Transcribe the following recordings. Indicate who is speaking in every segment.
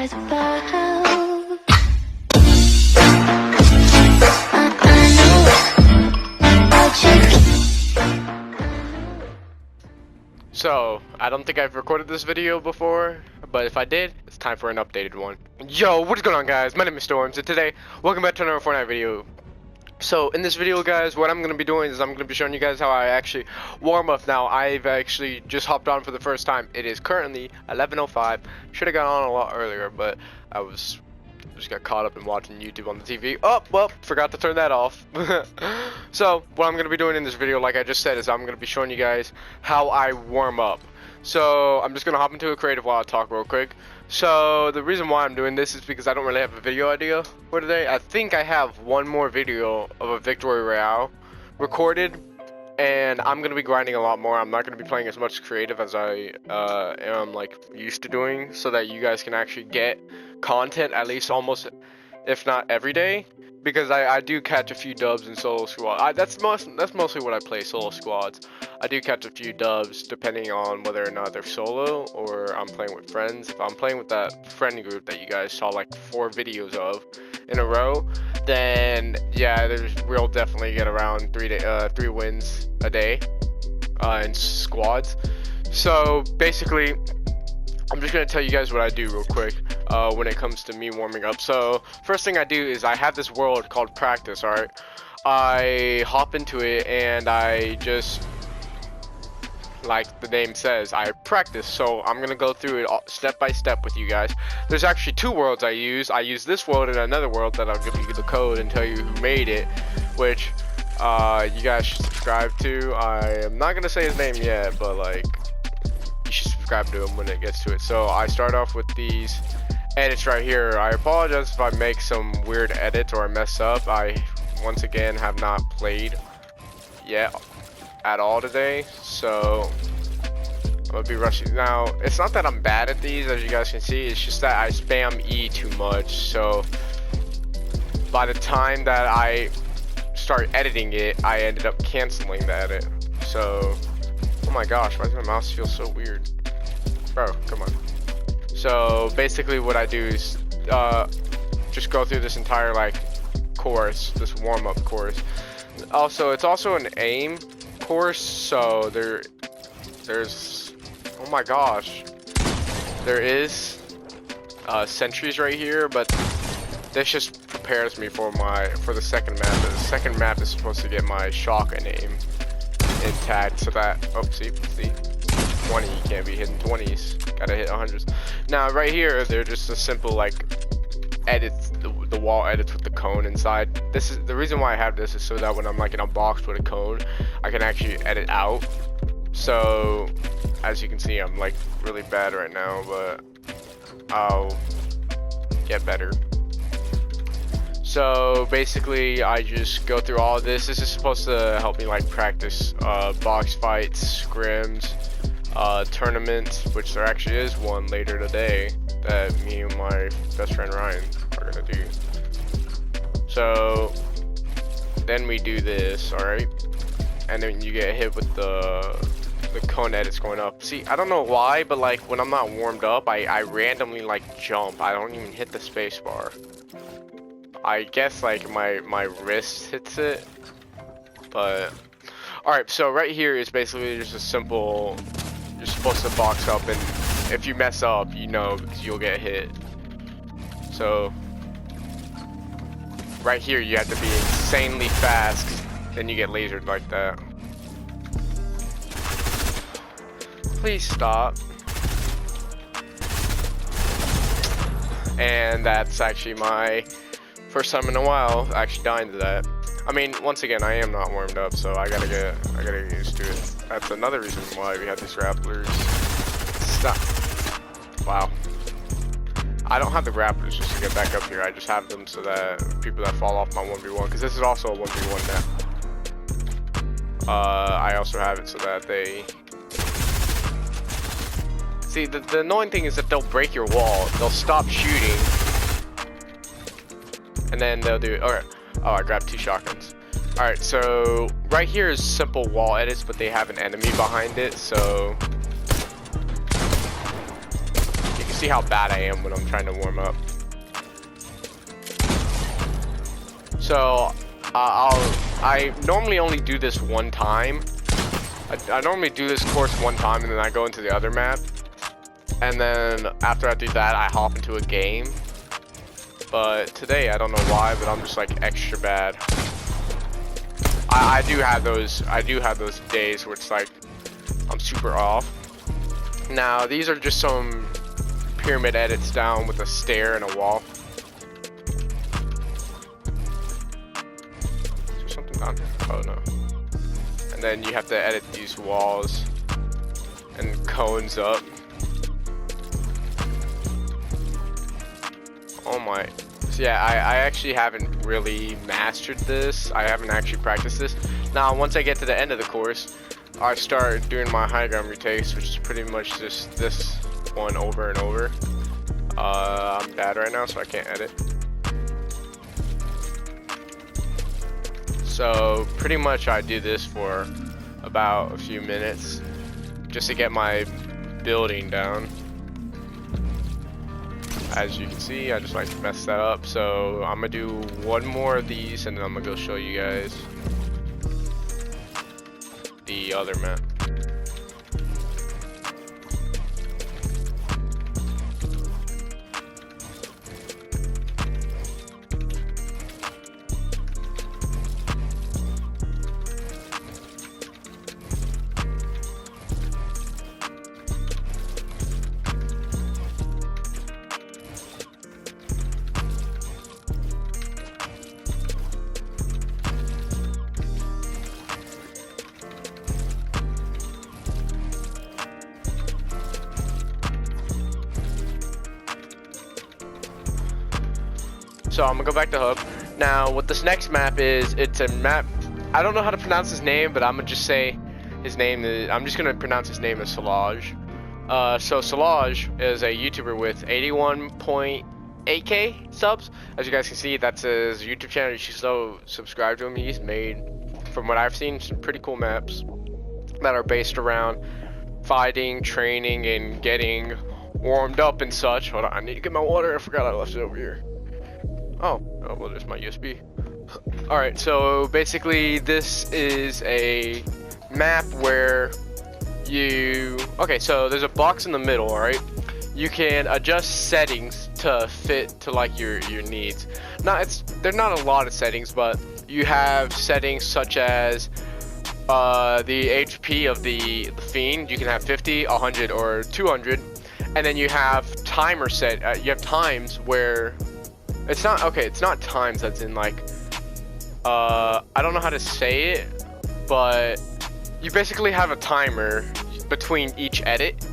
Speaker 1: lies about.
Speaker 2: So, I don't think I've recorded this video before, but if I did, it's time for an updated one. Yo, what's going on, guys? My name is Storms, and today, welcome back to another Fortnite video. So, in this video, guys, what I'm going to be doing is I'm going to be showing you guys how I actually warm up. Now, I've actually just hopped on for the first time. It is currently 11:05. Should have got on a lot earlier, but I just got caught up in watching YouTube on the TV. Oh, well, forgot to turn that off. So, what I'm going to be doing in this video, like I just said, is I'm going to be showing you guys how I warm up. So, I'm just going to hop into a creative while I talk real quick. So, the reason why I'm doing this is because I don't really have a video idea for today. I think I have one more video of a Victory Royale recorded, and I'm going to be grinding a lot more. I'm not going to be playing as much creative as I am like used to doing, so that you guys can actually get content at least almost, if not every day, because I do catch a few dubs in solo squad. That's mostly what I play, solo squads. I do catch a few dubs depending on whether or not they're solo or I'm playing with friends. If I'm playing with that friend group that you guys saw like 4 videos of in a row, then yeah, we'll definitely get around 3 wins a day in squads. So basically, I'm just going to tell you guys what I do real quick when it comes to me warming up. So first thing I do is I have this world called practice, alright? I hop into it and I just, like the name says, I practice. So I'm going to go through it step by step with you guys. There's actually 2 worlds I use. I use this world and another world that I'll give you the code and tell you who made it, which you guys should subscribe to. I am not going to say his name yet, but like, subscribe to him when it gets to it. So I start off with these edits right here. I apologize if I make some weird edits or I mess up. I once again have not played yet at all today, so I'm gonna be rushing. Now, it's not that I'm bad at these, as you guys can see, it's just that I spam E too much, so by the time that I start editing it, I ended up canceling the edit. So oh my gosh, why does my mouse feel so weird? Bro, come on. So basically what I do is just go through this entire like course, this warm-up course. Also, it's also an aim course, so there's oh my gosh, there is sentries right here, but this just prepares me for the second map. The second map is supposed to get my shotgun aim intact, so that, oh, see 20, you can't be hitting 20s, gotta hit 100s. Now right here, they're just a simple like edits, the wall edits with the cone inside. This is the reason why I have this, is so that when I'm like in a box with a cone, I can actually edit out. So as you can see, I'm like really bad right now, but I'll get better. So basically, I just go through all of this. This is supposed to help me like practice box fights, scrims, tournaments, which there actually is one later today that me and my best friend Ryan are gonna do. So then we do this, alright? And then you get hit with the cone edits going up. See, I don't know why, but like when I'm not warmed up, I randomly like jump. I don't even hit the space bar. I guess like my wrist hits it, but alright, so right here is basically just a simple, you're supposed to box up, and if you mess up, you know, because you'll get hit. So right here you have to be insanely fast, 'cause then you get lasered like that. Please stop. And that's actually my first time in a while actually dying to that. I mean, once again, I am not warmed up, so I gotta get used to it. That's another reason why we have these grapplers. Stop. Wow. I don't have the grapplers just to get back up here. I just have them so that people that fall off my 1v1, because this is also a 1v1 map. I also have it so that they see, the annoying thing is that they'll break your wall. They'll stop shooting, and then they'll do, alright, oh, I grabbed 2 shotguns. Alright, so right here is simple wall edits, but they have an enemy behind it, so you can see how bad I am when I'm trying to warm up. So I normally only do this one time. I normally do this course one time and then I go into the other map. And then after I do that, I hop into a game. But today, I don't know why, but I'm just like extra bad. I do have those days where it's like I'm super off. Now these are just some pyramid edits down with a stair and a wall. Is there something down here? Oh no. And then you have to edit these walls and cones up. Oh my. So yeah, I actually haven't really mastered this. I haven't actually practiced this. Now, once I get to the end of the course, I start doing my high ground retakes, which is pretty much just this one over and over. I'm bad right now, so I can't edit. So pretty much I do this for about a few minutes just to get my building down. As you can see, I just like to mess that up, so I'm gonna do one more of these and then I'm gonna go show you guys the other map. So I'm gonna go back to Hub. Now what this next map is, it's a map, I don't know how to pronounce his name, but I'm gonna just say his name is, I'm just gonna pronounce his name as Solage. So Solage is a YouTuber with 81.8k subs. As you guys can see, that's his YouTube channel. You should so subscribe to him. He's made, from what I've seen, some pretty cool maps that are based around fighting, training, and getting warmed up and such. Hold on, I need to get my water. I forgot I left it over here. Oh, well, there's my USB. Alright, so basically this is a map where you... Okay, so there's a box in the middle, alright? You can adjust settings to fit to like your needs. Now, there's not a lot of settings, but you have settings such as the HP of the Fiend. You can have 50, 100, or 200. And then you have timer set. You have times where... It's not, okay, it's not times as in like, I don't know how to say it, but you basically have a timer between each edit.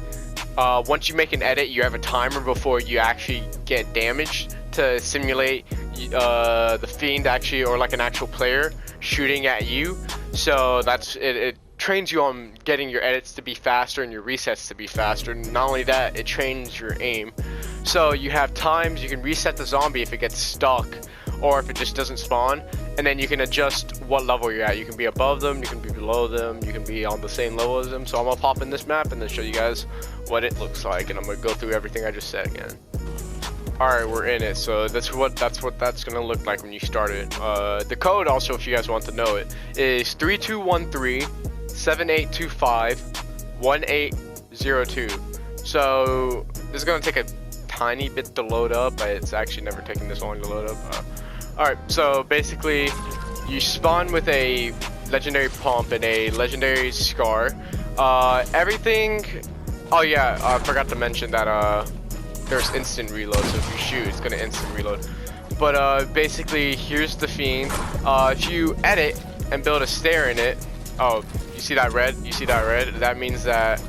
Speaker 2: Once you make an edit, you have a timer before you actually get damaged to simulate the Fiend actually, or like an actual player shooting at you. So that's, it trains you on getting your edits to be faster and your resets to be faster. Not only that, it trains your aim. So you have times you can reset the zombie if it gets stuck or if it just doesn't spawn, and then you can adjust what level you're at. You can be above them, you can be below them, you can be on the same level as them. So I'm gonna pop in this map and then show you guys what it looks like, and I'm gonna go through everything I just said again. Alright, we're in it. So that's what that's gonna look like when you start it. The code also, if you guys want to know it, is 3213-7825-1802. So this is gonna take a tiny bit to load up, but it's actually never taken this long to load up. Alright, so basically you spawn with a legendary pump and a legendary scar. Everything, oh yeah, I forgot to mention that there's instant reload, so if you shoot, it's gonna instant reload. But basically, here's the Fiend. If you edit and build a stair in it, oh, you see that red? You see that red? That means that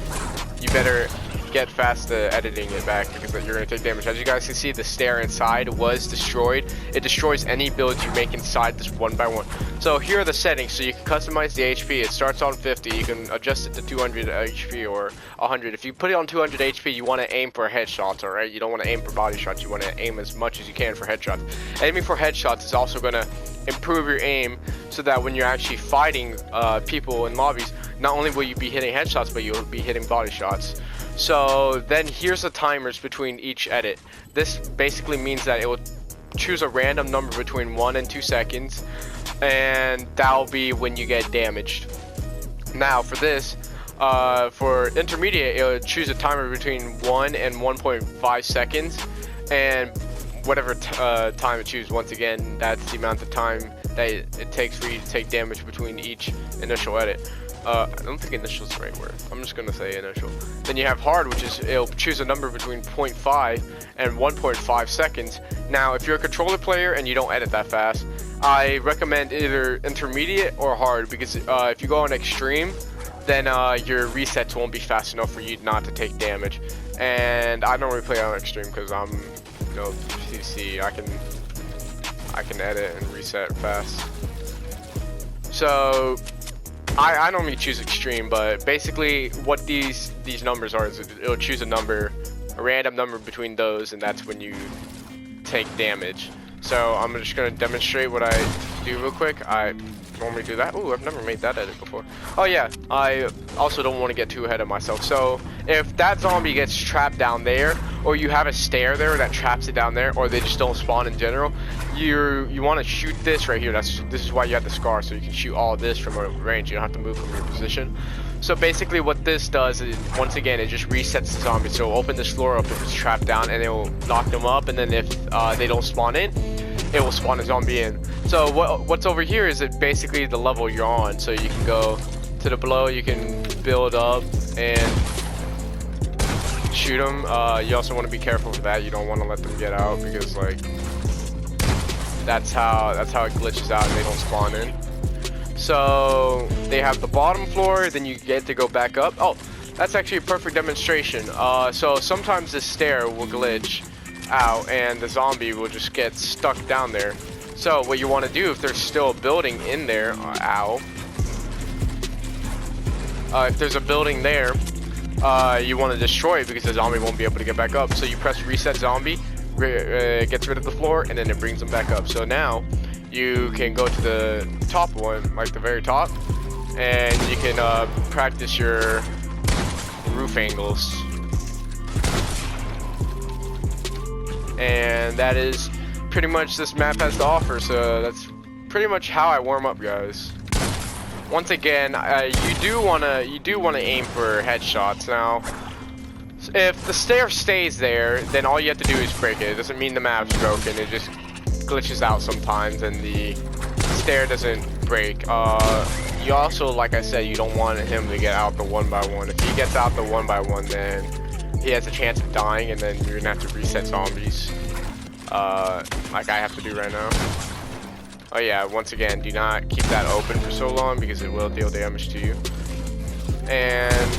Speaker 2: you better get fast to editing it back, because you're gonna take damage. As you guys can see, the stair inside was destroyed. It destroys any builds you make inside this one by one. So here are the settings. So you can customize the HP. It starts on 50. You can adjust it to 200 HP or 100. If you put it on 200 HP, you want to aim for headshots, alright? You don't want to aim for body shots. You want to aim as much as you can for headshots. Aiming for headshots is also gonna improve your aim, so that when you're actually fighting people in lobbies, not only will you be hitting headshots, but you'll be hitting body shots. So then here's the timers between each edit. This basically means that it will choose a random number between 1 and 2 seconds, and that'll be when you get damaged. Now for this, for intermediate, it will choose a timer between 1 and 1.5 seconds, and whatever time it chooses, once again, that's the amount of time that it takes for you to take damage between each initial edit. I don't think initial is the right word. I'm just gonna say initial. Then you have hard, which is it'll choose a number between 0.5 and 1.5 seconds. Now, if you're a controller player and you don't edit that fast, I recommend either intermediate or hard, because if you go on extreme, then your resets won't be fast enough for you not to take damage. And I normally play on extreme because I'm, you know, PC. I can edit and reset fast. So I normally choose extreme, but basically what these numbers are is it'll choose a random number between those, and that's when you take damage. So I'm just gonna demonstrate what I do real quick. I normally do that. Ooh, I've never made that edit before. Oh yeah, I also don't want to get too ahead of myself. So if that zombie gets trapped down there, or you have a stair there that traps it down there, or they just don't spawn in general, you want to shoot this right here. This is why you have the scar, so you can shoot all this from a range. You don't have to move from your position. So basically what this does is, once again, it just resets the zombie. So it'll open this floor up if it's trapped down, and it will knock them up, and then if they don't spawn in, it will spawn a zombie in. So what's over here is it basically the level you're on. So you can go to the below, you can build up and shoot them. You also want to be careful with that. You don't want to let them get out, because like that's how it glitches out and they don't spawn in. So they have the bottom floor, then you get to go back up. Oh, that's actually a perfect demonstration. So sometimes this stair will glitch out and the zombie will just get stuck down there. So what you want to do, if there's still a building in there, if there's a building there, you want to destroy it, because the zombie won't be able to get back up. So you press reset zombie, gets rid of the floor, and then it brings them back up. So now you can go to the top one, like the very top, and you can practice your roof angles. And that is pretty much this map has to offer. So that's pretty much how I warm up, guys. Once again, you do wanna aim for headshots. Now, if the stair stays there, then all you have to do is break it. It doesn't mean the map's broken. It just glitches out sometimes, and the stair doesn't break. You also, like I said, you don't want him to get out the 1x1. If he gets out the 1x1, then he has a chance of dying, and then you're gonna have to reset zombies, like I have to do right now. Oh yeah, once again, do not keep that open for so long, because it will deal damage to you. And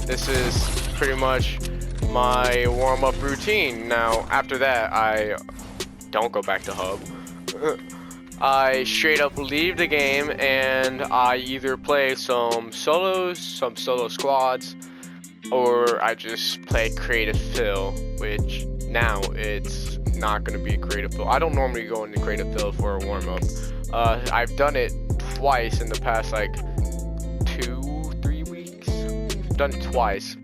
Speaker 2: this is pretty much my warm-up routine. Now, after that, I don't go back to hub. I straight up leave the game, and I either play some solos, some solo squads, or I just play creative fill, which now it's not going to be a creative fill. I don't normally go into creative fill for a warm-up. I've done it twice in the past like 2-3 weeks. I've done it twice,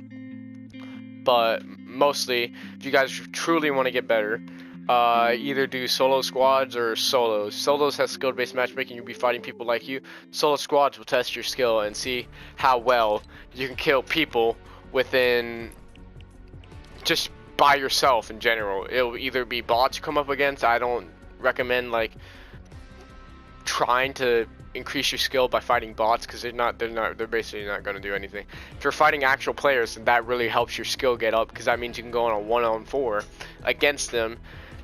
Speaker 2: but mostly if you guys truly want to get better, either do solo squads or solos. Solos has skill-based matchmaking. You'll be fighting people like you. Solo squads will test your skill and see how well you can kill people within just by yourself in general. It'll either be bots you come up against. I don't recommend like trying to increase your skill by fighting bots, because they're basically not going to do anything. If you're fighting actual players, then that really helps your skill get up, because that means you can go on a 1-on-4 against them,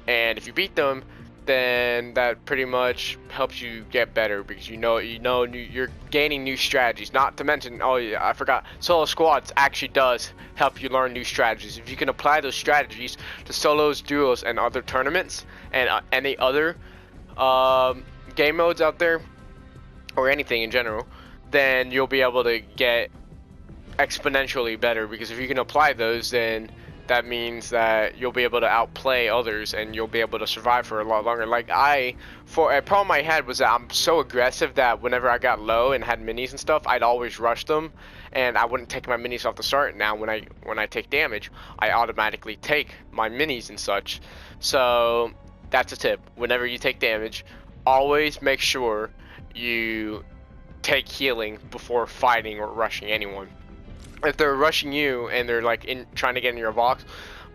Speaker 2: and if you beat them, then that pretty much helps you get better, because you're gaining new strategies. Not to mention, oh yeah, I forgot, solo squads actually does help you learn new strategies. If you can apply those strategies to solos, duos, and other tournaments, and any other game modes out there, or anything in general, then you'll be able to get exponentially better, because if you can apply those, then that means that you'll be able to outplay others and you'll be able to survive for a lot longer. Like a problem I had was that I'm so aggressive that whenever I got low and had minis and stuff, I'd always rush them and I wouldn't take my minis off the start. Now when I take damage, I automatically take my minis and such. So that's a tip. Whenever you take damage, always make sure you take healing before fighting or rushing anyone. If they're rushing you and they're like trying to get in your box,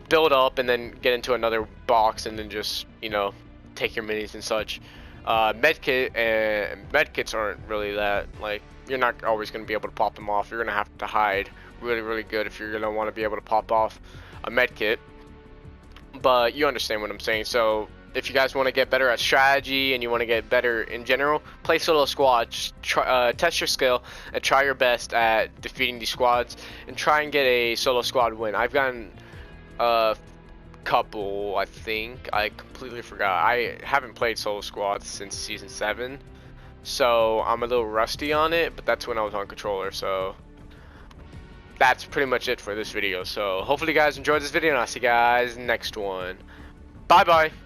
Speaker 2: build up and then get into another box and then just, you know, take your minis and such. Medkits aren't really that, like, you're not always going to be able to pop them off. You're going to have to hide really good if you're going to want to be able to pop off a medkit. But you understand what I'm saying. So if you guys want to get better at strategy and you want to get better in general, play solo squads. Test your skill and try your best at defeating these squads and try and get a solo squad win. I've gotten a couple, I think. I completely forgot. I haven't played solo squads since season 7, so I'm a little rusty on it, but that's when I was on controller. So that's pretty much it for this video. So hopefully you guys enjoyed this video and I'll see you guys next one. Bye bye.